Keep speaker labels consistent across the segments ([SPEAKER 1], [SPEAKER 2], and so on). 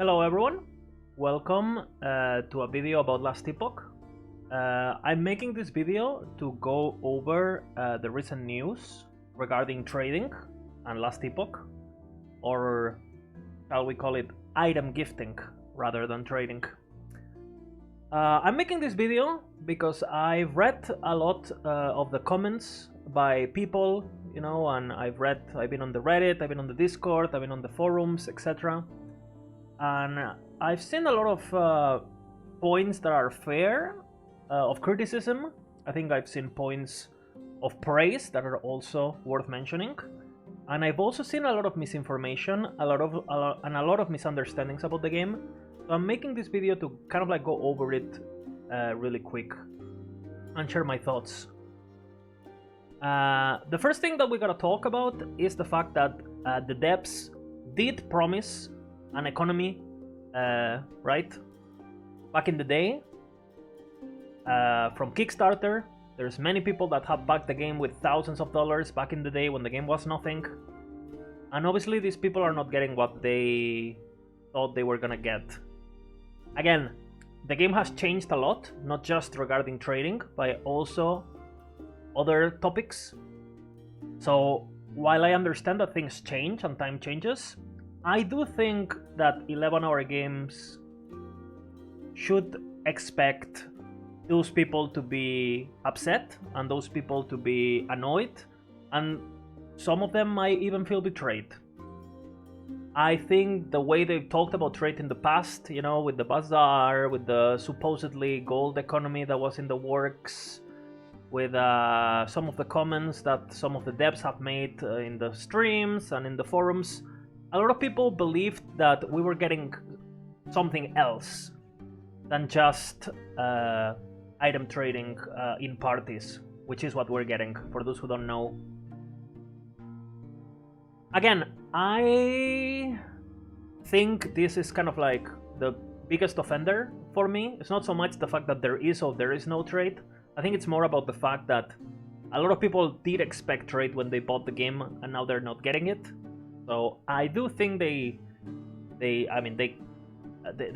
[SPEAKER 1] Hello everyone, welcome to a video about Last Epoch. I'm making this video to go over the recent news regarding trading and Last Epoch, or shall we call it item gifting rather than trading. I'm making this video because I've read a lot of the comments by people, and I've been on the Reddit, I've been on the Discord, I've been on the forums, etc. And I've seen a lot of points that are fair of criticism. I think I've seen points of praise that are also worth mentioning. And I've also seen a lot of misinformation, a lot of misunderstandings about the game. So I'm making this video to kind of like go over it really quick and share my thoughts. The first thing that we gotta talk about is the fact that the devs did promise an economy, right? Back in the day, from Kickstarter, there's many people that have backed the game with thousands of dollars back in the day when the game was nothing. And obviously these people are not getting what they thought they were gonna get. Again, the game has changed a lot, not just regarding trading, but also other topics. So while I understand that things change and time changes, I do think that 11-hour games should expect those people to be upset and those people to be annoyed, and some of them might even feel betrayed. I think the way they've talked about trade in the past, with the bazaar, with the supposedly gold economy that was in the works, with some of the comments that some of the devs have made in the streams and in the forums, a lot of people believed that we were getting something else than just item trading in parties, which is what we're getting, for those who don't know. Again, I think this is kind of like the biggest offender for me. It's not so much the fact that there is or there is no trade. I think it's more about the fact that a lot of people did expect trade when they bought the game and now they're not getting it. So I do think they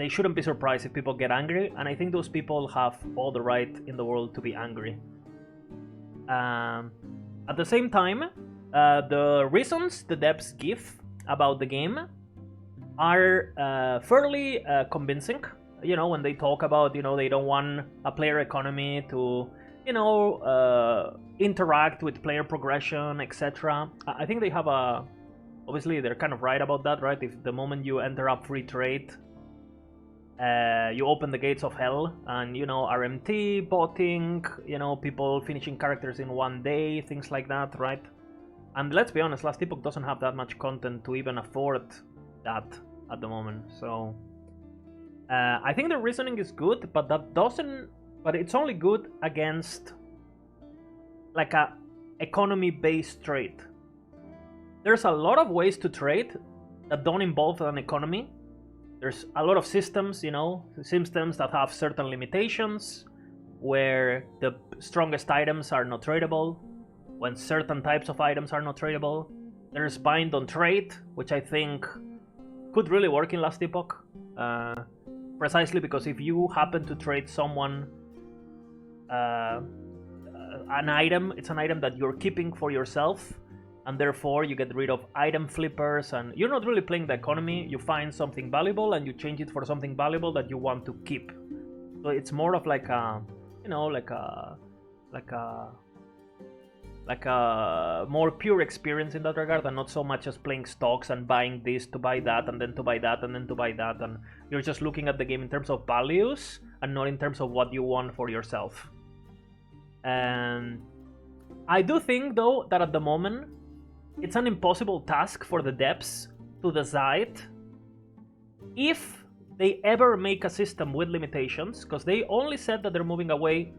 [SPEAKER 1] shouldn't be surprised if people get angry, and I think those people have all the right in the world to be angry. At the same time, the reasons the devs give about the game are fairly convincing. When they talk about, they don't want a player economy to, interact with player progression, etc. I think they have obviously they're kind of right about that, right? If the moment you enter up free trade, you open the gates of hell, and RMT, botting, people finishing characters in one day, things like that, right? And let's be honest, Last Epoch doesn't have that much content to even afford that at the moment. So I think the reasoning is good, but it's only good against like a economy-based trade. There's a lot of ways to trade that don't involve an economy. There's a lot of systems, systems that have certain limitations, where the strongest items are not tradable, when certain types of items are not tradable. There's bind on trade, which I think could really work in Last Epoch, precisely because if you happen to trade someone an item, it's an item that you're keeping for yourself, and therefore you get rid of item flippers, and you're not really playing the economy. You find something valuable and you change it for something valuable that you want to keep. So it's more of like a more pure experience in that regard, and not so much as playing stocks and buying this to buy that and then to buy that and then to buy that, and you're just looking at the game in terms of values and not in terms of what you want for yourself. And I do think though that at the moment it's an impossible task for the devs to decide if they ever make a system with limitations, because they only said that they're moving away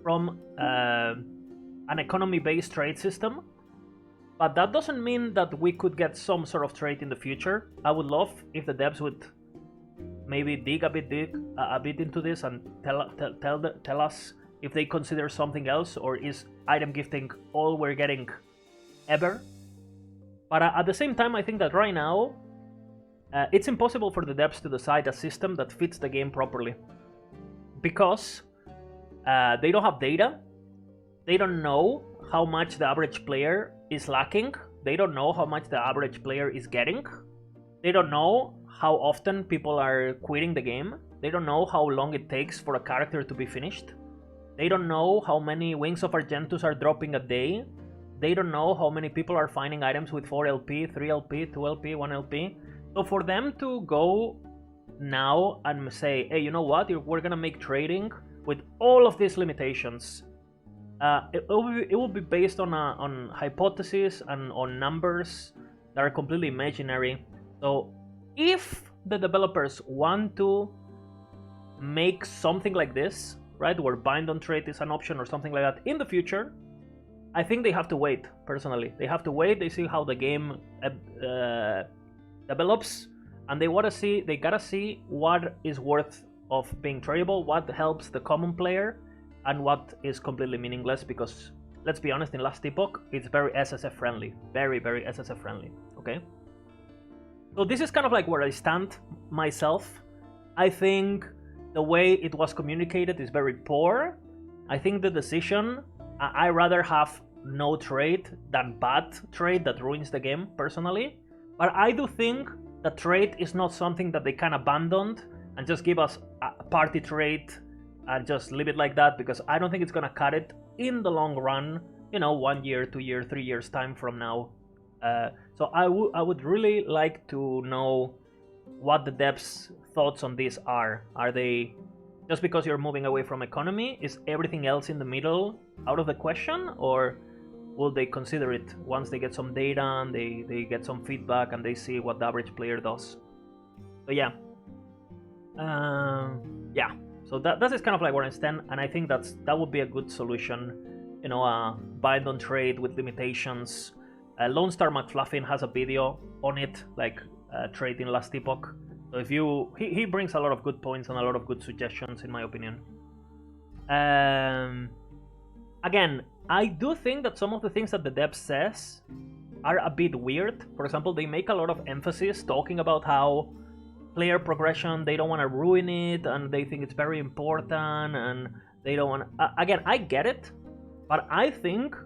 [SPEAKER 1] from an economy-based trade system, but that doesn't mean that we could get some sort of trade in the future. I would love if the devs would maybe dig a bit into this and tell us if they consider something else, or is item gifting all we're getting ever. But at the same time, I think that right now it's impossible for the devs to decide a system that fits the game properly, because they don't have data. They don't know how much the average player is lacking. They don't know how much the average player is getting. They don't know how often people are quitting the game. They don't know how long it takes for a character to be finished. They don't know how many Wings of Argentus are dropping a day. They don't know how many people are finding items with 4 LP, 3 LP, 2 LP, 1 LP. So for them to go now and say, hey, you know what, we're gonna make trading with all of these limitations, it will be based on hypotheses and on numbers that are completely imaginary. So if the developers want to make something like this, right, where bind on trade is an option or something like that in the future, I think they have to wait. Personally, they have to wait. They see how the game develops, and they gotta see what is worth of being tradable, what helps the common player, and what is completely meaningless. Because let's be honest, in Last Epoch, it's very SSF friendly, very SSF friendly. Okay, so this is kind of like where I stand myself. I think the way it was communicated is very poor. I think the decision, I rather have no trade than bad trade that ruins the game, personally. But I do think that trade is not something that they can abandon and just give us a party trade and just leave it like that, because I don't think it's gonna cut it in the long run, 1 year, 2 years, 3 years time from now. So I would really like to know what the devs' thoughts on this are. Are they, just because you're moving away from economy, is everything else in the middle out of the question? Or will they consider it once they get some data and they get some feedback and they see what the average player does? So yeah. So that is kind of like where I stand, and I think that would be a good solution. Bind on trade with limitations. Lone Star McFluffin has a video on it, like trade in Last Epoch. So if he brings a lot of good points and a lot of good suggestions, in my opinion. Again, I do think that some of the things that the dev says are a bit weird. For example, they make a lot of emphasis talking about how player progression, they don't want to ruin it, and they think it's very important, and they don't want to... Again, I get it, but I think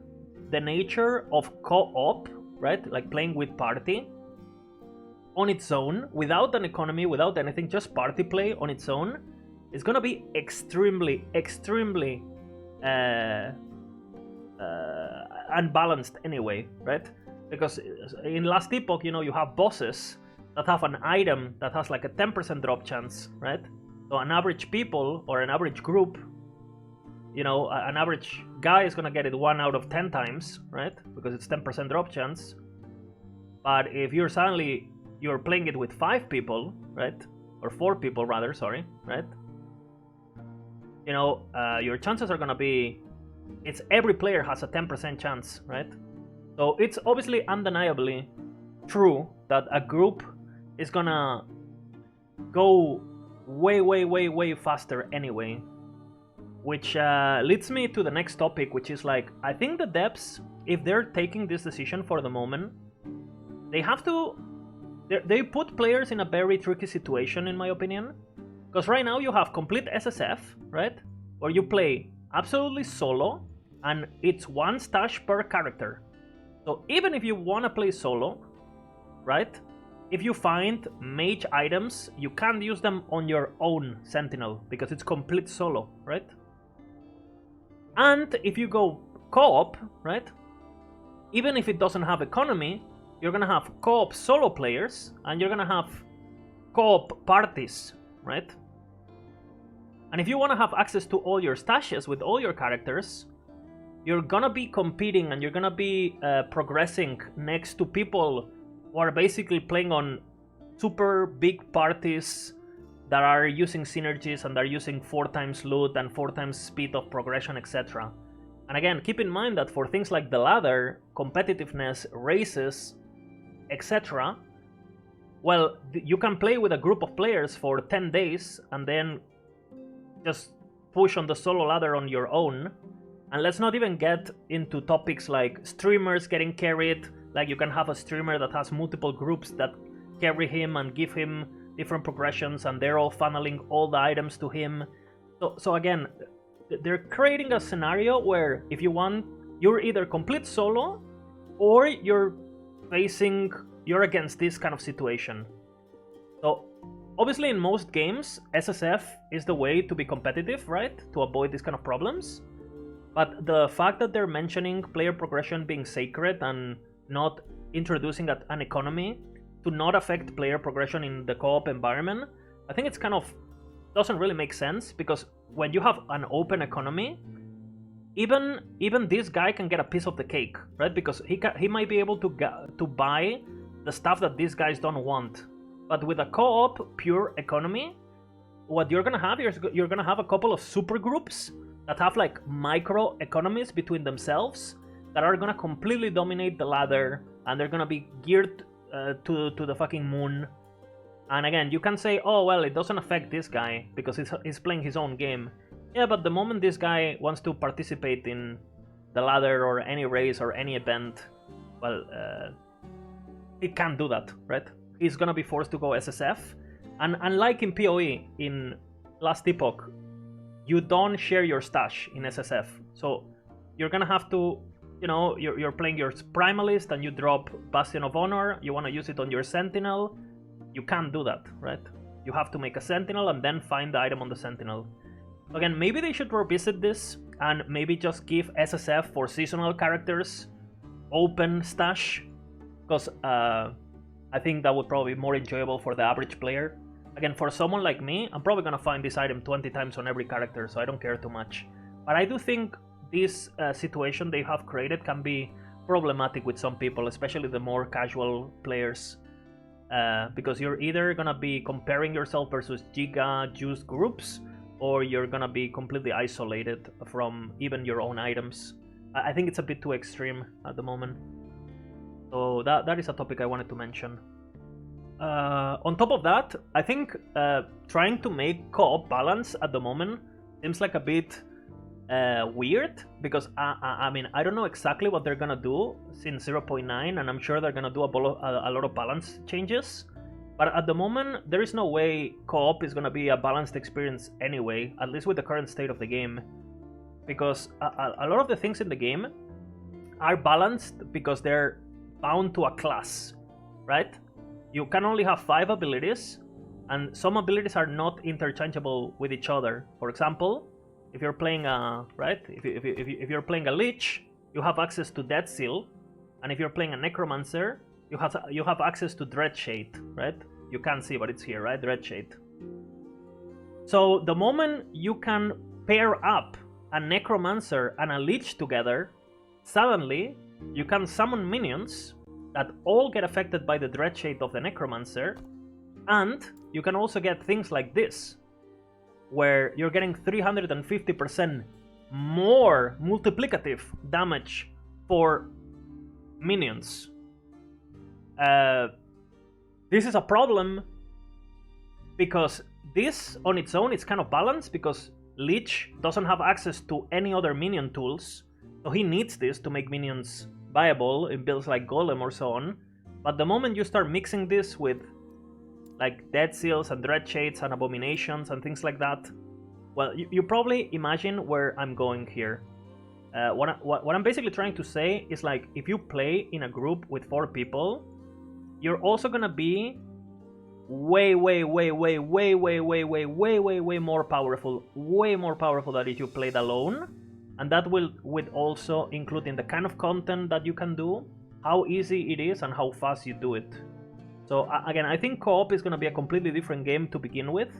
[SPEAKER 1] the nature of co-op, right, like playing with party on its own, without an economy, without anything, just party play on its own, is gonna be extremely unbalanced anyway, right? Because in Last Epoch, you have bosses that have an item that has like a 10% drop chance, right? So an average people or an average group, an average guy is gonna get it 1 out of 10 times, right? Because it's 10% drop chance. But if you're playing it with 5 people, right? Or 4 people rather, sorry, right? Your chances are gonna be, it's every player has a 10% chance, right? So it's obviously undeniably true that a group is gonna go way faster anyway. Which leads me to the next topic, which is like, I think the devs, if they're taking this decision for the moment, they have to... They put players in a very tricky situation, in my opinion. Because right now you have complete SSF, right? Where you play absolutely solo, and it's 1 stash per character. So even if you want to play solo, right? If you find mage items, you can't use them on your own Sentinel, because it's complete solo, right? And if you go co-op, right? Even if it doesn't have economy, you're gonna have co-op solo players, and you're gonna have co-op parties, right? And if you want to have access to all your stashes with all your characters, you're gonna be competing and you're gonna be progressing next to people who are basically playing on super big parties that are using synergies and are using 4 times loot and 4 times speed of progression, etc. And again, keep in mind that for things like the ladder, competitiveness, races, etc., well, you can play with a group of players for 10 days and then just push on the solo ladder on your own. And let's not even get into topics like streamers getting carried. Like, you can have a streamer that has multiple groups that carry him and give him different progressions, and they're all funneling all the items to him. So again, they're creating a scenario where if you want, you're either complete solo or you're against this kind of situation. So obviously in most games, SSF is the way to be competitive, right? To avoid these kind of problems. But the fact that they're mentioning player progression being sacred and not introducing an economy to not affect player progression in the co-op environment, I think it's kind of doesn't really make sense, because when you have an open economy, even this guy can get a piece of the cake, right? Because he might be able to buy the stuff that these guys don't want. But with a co-op pure economy, what you're gonna have is you're gonna have a couple of super groups that have like micro economies between themselves that are gonna completely dominate the ladder, and they're gonna be geared to the fucking moon. And again, you can say, oh well, it doesn't affect this guy because he's playing his own game. Yeah, but the moment this guy wants to participate in the ladder or any race or any event, well, he can't do that, right? He's gonna be forced to go SSF. And unlike in PoE, in last Epoch, you don't share your stash in SSF. So you're gonna have to, you're playing your Primalist and you drop Bastion of Honor, you wanna use it on your Sentinel, you can't do that, right? You have to make a Sentinel and then find the item on the Sentinel. Again, maybe they should revisit this and maybe just give SSF for seasonal characters open stash, because I think that would probably be more enjoyable for the average player. Again, for someone like me, I'm probably gonna find this item 20 times on every character, so I don't care too much. But I do think this situation they have created can be problematic with some people, especially the more casual players. Because you're either gonna be comparing yourself versus Giga Juice groups, or you're gonna be completely isolated from even your own items. I think it's a bit too extreme at the moment. So that is a topic I wanted to mention. On top of that, I think trying to make co-op balance at the moment seems like a bit weird, because I mean, I don't know exactly what they're gonna do since 0.9, and I'm sure they're gonna do a lot of balance changes. But at the moment, there is no way co-op is gonna be a balanced experience anyway, at least with the current state of the game. Because a lot of the things in the game are balanced because they're bound to a class, right? You can only have 5 abilities, and some abilities are not interchangeable with each other. For example, if you're playing if you're playing a Lich, you have access to Dead Seal, and if you're playing a Necromancer, you have access to Dreadshade, right? You can't see, but it's here, right? Dreadshade. So the moment you can pair up a Necromancer and a Lich together, suddenly you can summon minions that all get affected by the Dreadshade of the Necromancer, and you can also get things like this, where you're getting 350% more multiplicative damage for minions. This is a problem because this on its own is kind of balanced, because Lich doesn't have access to any other minion tools, so he needs this to make minions viable in builds like Golem or so on. But the moment you start mixing this with like Dead Seals and Dreadshades and Abominations and things like that, well, you probably imagine where I'm going here. What I'm basically trying to say is, like, if you play in a group with 4 people, you're also gonna be way more powerful, than if you played alone. And that will also include in the kind of content that you can do, how easy it is and how fast you do it. So again, I think co-op is gonna be a completely different game to begin with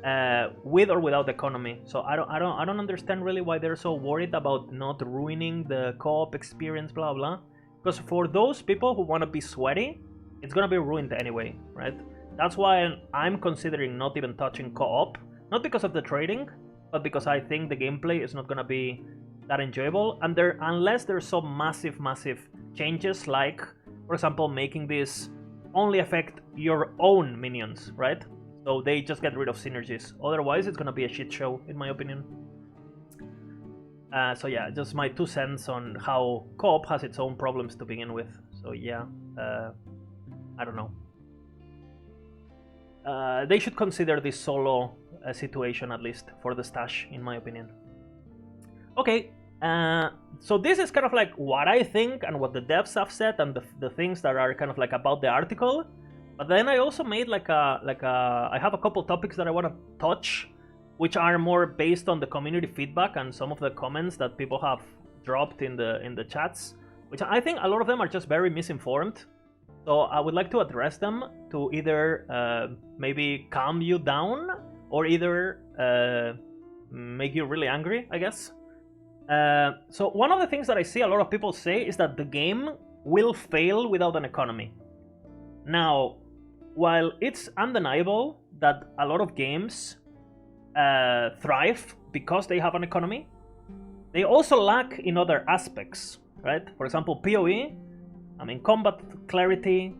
[SPEAKER 1] or without economy. So I don't understand really why they're so worried about not ruining the co-op experience, blah blah. Because for those people who want to be sweaty, it's gonna be ruined anyway, right? That's why I'm considering not even touching co-op, not because of the trading, but because I think the gameplay is not gonna be that enjoyable, and unless there's some massive changes, like, for example, making this only affect your own minions, right? So they just get rid of synergies. Otherwise, it's gonna be a shit show, in my opinion. So yeah, just my 2 cents on how co-op has its own problems to begin with. So yeah, I don't know. they should consider this solo situation, at least for the stash, in my opinion. Okay, so this is kind of like what I think and what the devs have said and the things that are kind of like about the article. But then I also made I have a couple topics that I want to touch, which are more based on the community feedback and some of the comments that people have dropped in the chats, which I think a lot of them are just very misinformed. So I would like to address them to either maybe calm you down or either make you really angry, I guess. So one of the things that I see a lot of people say is that the game will fail without an economy. Now, while it's undeniable that a lot of games thrive because they have an economy, they also lack in other aspects, right? For example, PoE, I mean, combat clarity,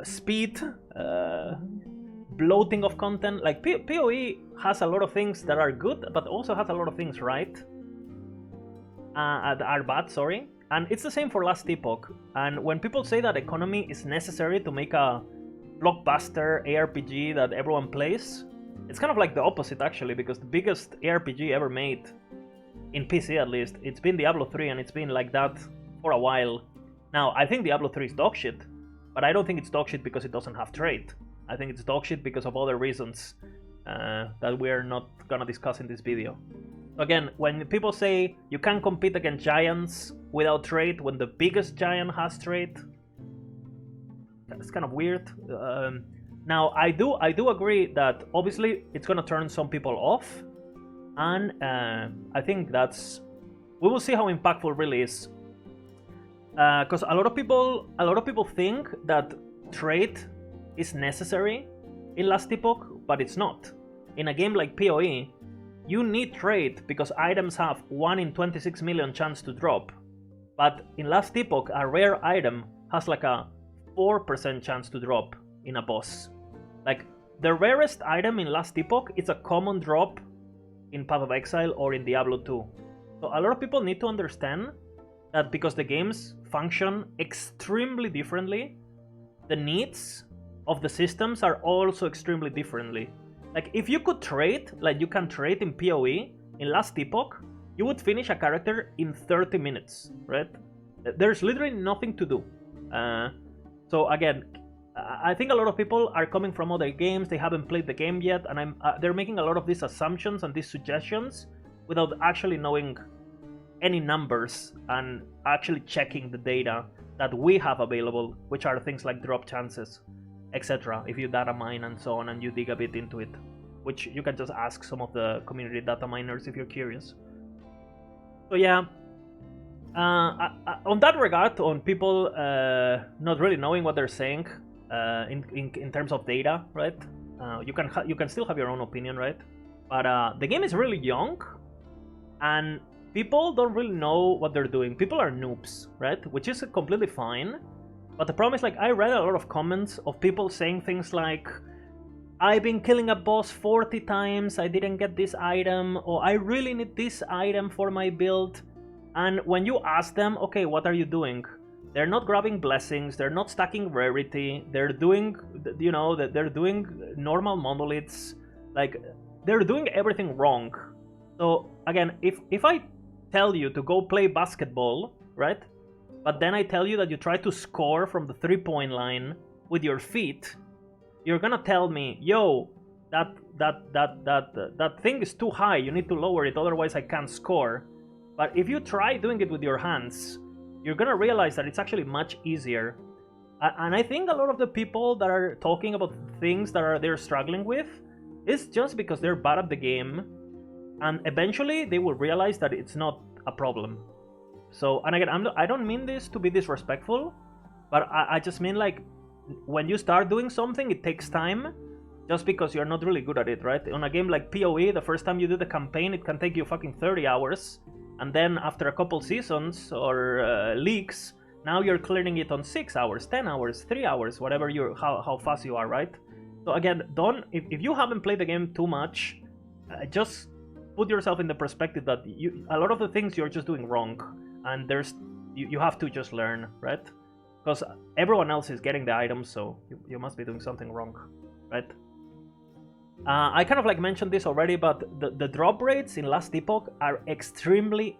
[SPEAKER 1] speed, bloating of content. Like PoE has a lot of things that are good, but also has a lot of things right. Are bad, sorry. And it's the same for Last Epoch. And when people say that economy is necessary to make a blockbuster ARPG that everyone plays, it's kind of like the opposite actually, because the biggest ARPG ever made, in PC at least, it's been Diablo 3, and it's been like that for a while. Now, I think Diablo 3 is dogshit, but I don't think it's dogshit because it doesn't have trade. I think it's dogshit because of other reasons that we're not gonna discuss in this video. Again, when people say you can't compete against giants without trade when the biggest giant has trade, it's kind of weird. Now, I do agree that obviously it's gonna turn some people off, and I think we will see how impactful it really is. Because a lot of people think that trade is necessary in Last Epoch, but it's not. In a game like PoE, you need trade because items have 1 in 26 million chance to drop. But in Last Epoch, a rare item has like a 4% chance to drop in a boss. Like, the rarest item in Last Epoch is a common drop in Path of Exile or in Diablo 2. So a lot of people need to understand that because the games function extremely differently, the needs of the systems are also extremely differently. Like, if you could trade, like you can trade in PoE, in Last Epoch, you would finish a character in 30 minutes, right? There's literally nothing to do. So again, I think a lot of people are coming from other games, they haven't played the game yet, and they're making a lot of these assumptions and these suggestions without actually knowing any numbers and actually checking the data that we have available, which are things like drop chances, etc. If you data mine and so on, and you dig a bit into it, which you can just ask some of the community data miners if you're curious. So yeah, on that regard, on people not really knowing what they're saying in terms of data, right? You can still have your own opinion, right? But the game is really young, and people don't really know what they're doing. People are noobs, right? Which is completely fine. But the problem is, like, I read a lot of comments of people saying things like, I've been killing a boss 40 times, I didn't get this item, or I really need this item for my build. And when you ask them, okay, what are you doing? They're not grabbing blessings, they're not stacking rarity, they're doing, they're doing normal monoliths, like, they're doing everything wrong. So, again, if I tell you to go play basketball, right? But then I tell you that you try to score from the 3-point line with your feet, you're gonna tell me, yo, that thing is too high, you need to lower it, otherwise I can't score. But if you try doing it with your hands, you're gonna realize that it's actually much easier. And I think a lot of the people that are talking about things that they're struggling with is just because they're bad at the game, and eventually they will realize that it's not a problem. So, and again, I don't mean this to be disrespectful, but I just mean, like, when you start doing something, it takes time, just because you're not really good at it, right? On a game like PoE, the first time you do the campaign, it can take you fucking 30 hours, and then after a couple seasons or leaks, now you're clearing it on 6 hours, 10 hours, 3 hours, whatever how fast you are, right? So again, if you haven't played the game too much, just put yourself in the perspective that a lot of the things you're just doing wrong, and you have to just learn, right? because everyone else is getting the items, so you must be doing something wrong, right? I kind of like mentioned this already, but the drop rates in Last Epoch are extremely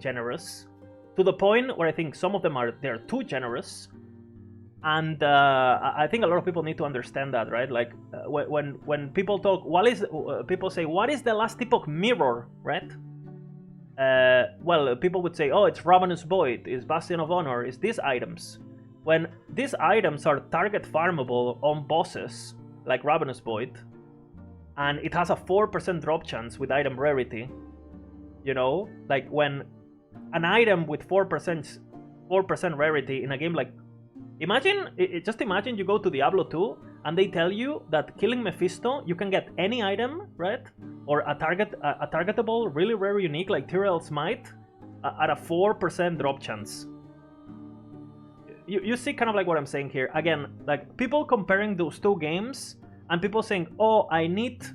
[SPEAKER 1] generous, to the point where I think some of them they're too generous. And I think a lot of people need to understand that, right? Like when people talk, people say, what is the Last Epoch mirror, right? Well, people would say, oh, it's Ravenous Void, it's Bastion of Honor, it's these items. When these items are target farmable on bosses, like Ravenous Void, and it has a 4% drop chance with item rarity, you know? Like when an item with 4% rarity in a game like... just imagine you go to Diablo 2 and they tell you that killing Mephisto, you can get any item, right? Or a targetable, really rare unique like Tyrell Smite at a 4% drop chance. You see kind of like what I'm saying here. Again, like people comparing those two games and people saying, oh, I need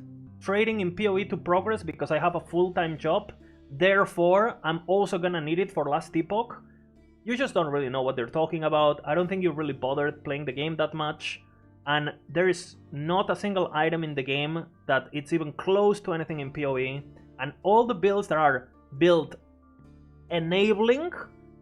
[SPEAKER 1] trading in PoE to progress because I have a full-time job, therefore I'm also gonna need it for Last Epoch. You just don't really know what they're talking about. I don't think you really bothered playing the game that much. And there is not a single item in the game that it's even close to anything in PoE. And all the builds that are build enabling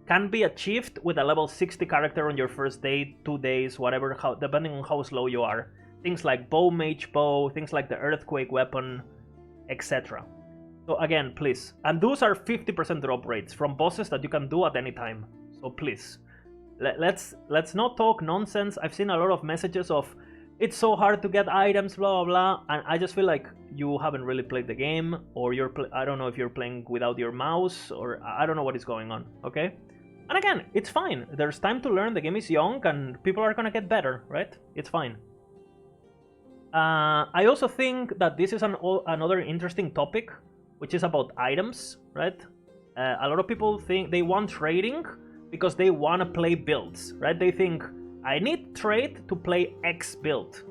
[SPEAKER 1] can be achieved with a level 60 character on your first day, 2 days, whatever, depending on how slow you are. Things like Bow Mage Bow, things like the Earthquake Weapon, etc. So again, please. And those are 50% drop rates from bosses that you can do at any time. So please, let's not talk nonsense. I've seen a lot of messages of, it's so hard to get items, blah, blah, blah. And I just feel like you haven't really played the game, or I don't know if you're playing without your mouse, or I don't know what is going on, okay? And again, it's fine. There's time to learn. The game is young and people are gonna get better, right? It's fine. I also think that this is another interesting topic, which is about items, right? A lot of people think they want trading because they want to play builds, right? They think, I need trade to play X build.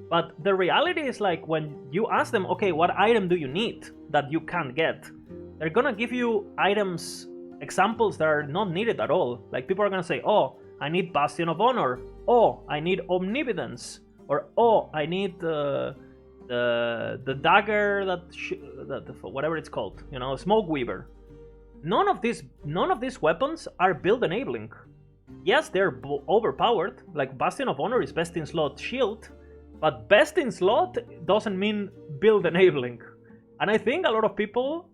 [SPEAKER 1] But the reality is, like, when you ask them, okay, what item do you need that you can't get? They're gonna give you items, examples that are not needed at all. Like, people are gonna say, oh, I need Bastion of Honor. Oh, I need Omnividence. Or, oh, I need the dagger that whatever it's called, you know, Smoke Weaver. None of these weapons are build enabling. Yes, they're overpowered. Like Bastion of Honor is best in slot shield, but best in slot doesn't mean build enabling. And I think a lot of people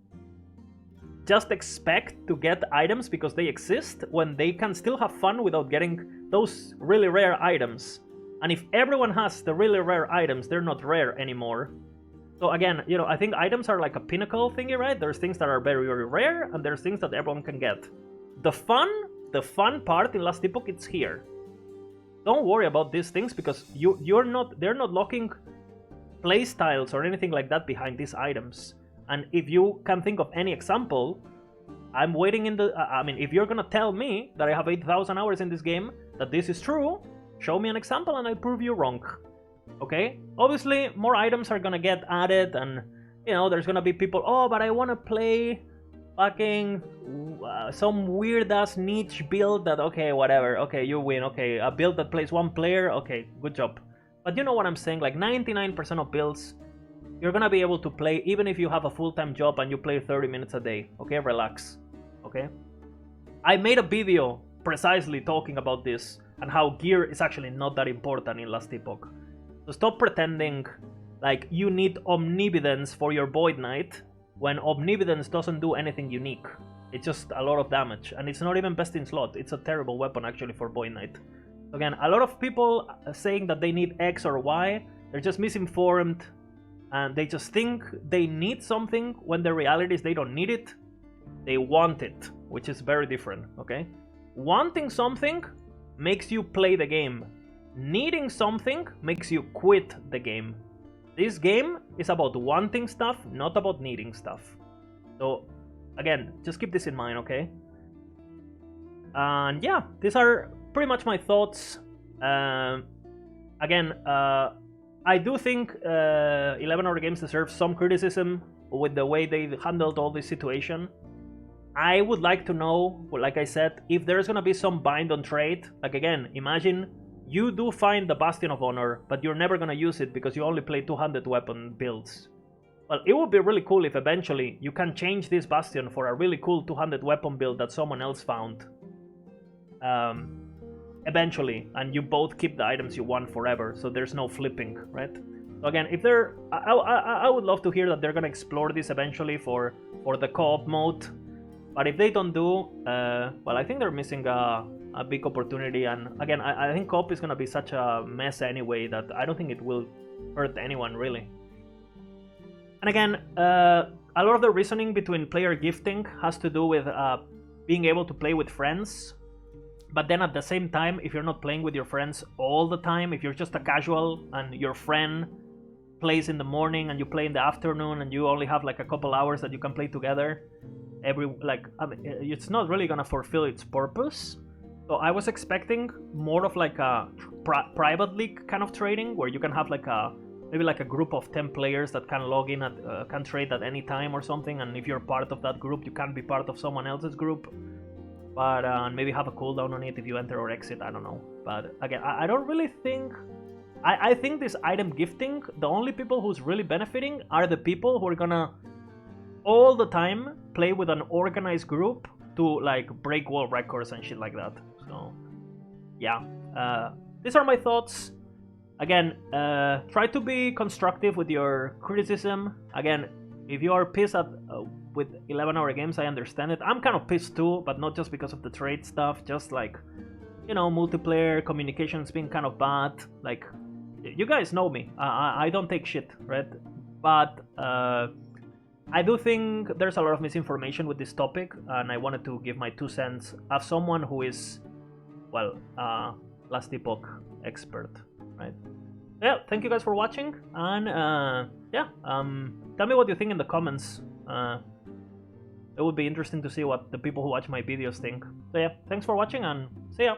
[SPEAKER 1] just expect to get items because they exist when they can still have fun without getting those really rare items. And if everyone has the really rare items, they're not rare anymore. So again, you know, I think items are like a pinnacle thingy, right? There's things that are very, very rare, and there's things that everyone can get. The fun part in Last Epoch, it's here. Don't worry about these things because they're not locking playstyles or anything like that behind these items. And if you can think of any example, I'm waiting if you're gonna tell me that I have 8,000 hours in this game, that this is true, show me an example and I'll prove you wrong. Okay? Obviously, more items are gonna get added, and you know, there's gonna be people, oh, but I wanna play fucking some weird ass niche build that, okay, whatever, okay, you win, okay, a build that plays one player, okay, good job. But you know what I'm saying, like 99% of builds, you're gonna be able to play even if you have a full-time job and you play 30 minutes a day, okay? Relax, okay? I made a video precisely talking about this and how gear is actually not that important in Last Epoch. So stop pretending like you need Omnividence for your Void Knight when Omnividence doesn't do anything unique. It's just a lot of damage, and it's not even best in slot. It's a terrible weapon actually for Void Knight. Again, a lot of people saying that they need X or Y, they're just misinformed, and they just think they need something when the reality is they don't need it. They want it, which is very different, okay? Wanting something makes you play the game. Needing something makes you quit the game. This game is about wanting stuff, not about needing stuff. So, again, just keep this in mind, okay? And yeah, these are pretty much my thoughts. Again, I do think 11 Hour Games deserves some criticism with the way they handled all this situation. I would like to know, like I said, if there's gonna be some bind on trade. Like again, imagine you do find the Bastion of Honor, but you're never gonna use it because you only play 200 weapon builds. Well, it would be really cool if eventually you can change this Bastion for a really cool 200 weapon build that someone else found. Eventually, and you both keep the items you want forever, so there's no flipping, right? So again, if they're, I would love to hear that they're gonna explore this eventually for the co-op mode. But if they don't do, well, I think they're missing a big opportunity. And again, I think co-op is gonna be such a mess anyway that I don't think it will hurt anyone really. And again, a lot of the reasoning between player gifting has to do with being able to play with friends. But then at the same time, if you're not playing with your friends all the time, if you're just a casual and your friend plays in the morning and you play in the afternoon and you only have like a couple hours that you can play together, I mean, it's not really gonna fulfill its purpose. So I was expecting more of like a private league kind of trading where you can have like maybe like a group of 10 players that can log in at can trade at any time or something, and if you're part of that group you can't be part of someone else's group. But maybe have a cooldown on it if you enter or exit, I don't know. But again, I don't really think... I think this item gifting, the only people who's really benefiting are the people who are gonna all the time play with an organized group to like break world records and shit like that. So yeah, these are my thoughts. Again, try to be constructive with your criticism. Again, if you are pissed at with 11-hour games, I understand it. I'm kind of pissed too, but not just because of the trade stuff, just like, you know, multiplayer communication's been kind of bad. Like, you guys know me, I don't take shit, right? But I do think there's a lot of misinformation with this topic, and I wanted to give my 2 cents as someone who is, well, last Epoch expert, right? Yeah, thank you guys for watching, and yeah, tell me what you think in the comments. It would be interesting to see what the people who watch my videos think. So yeah, thanks for watching and see ya!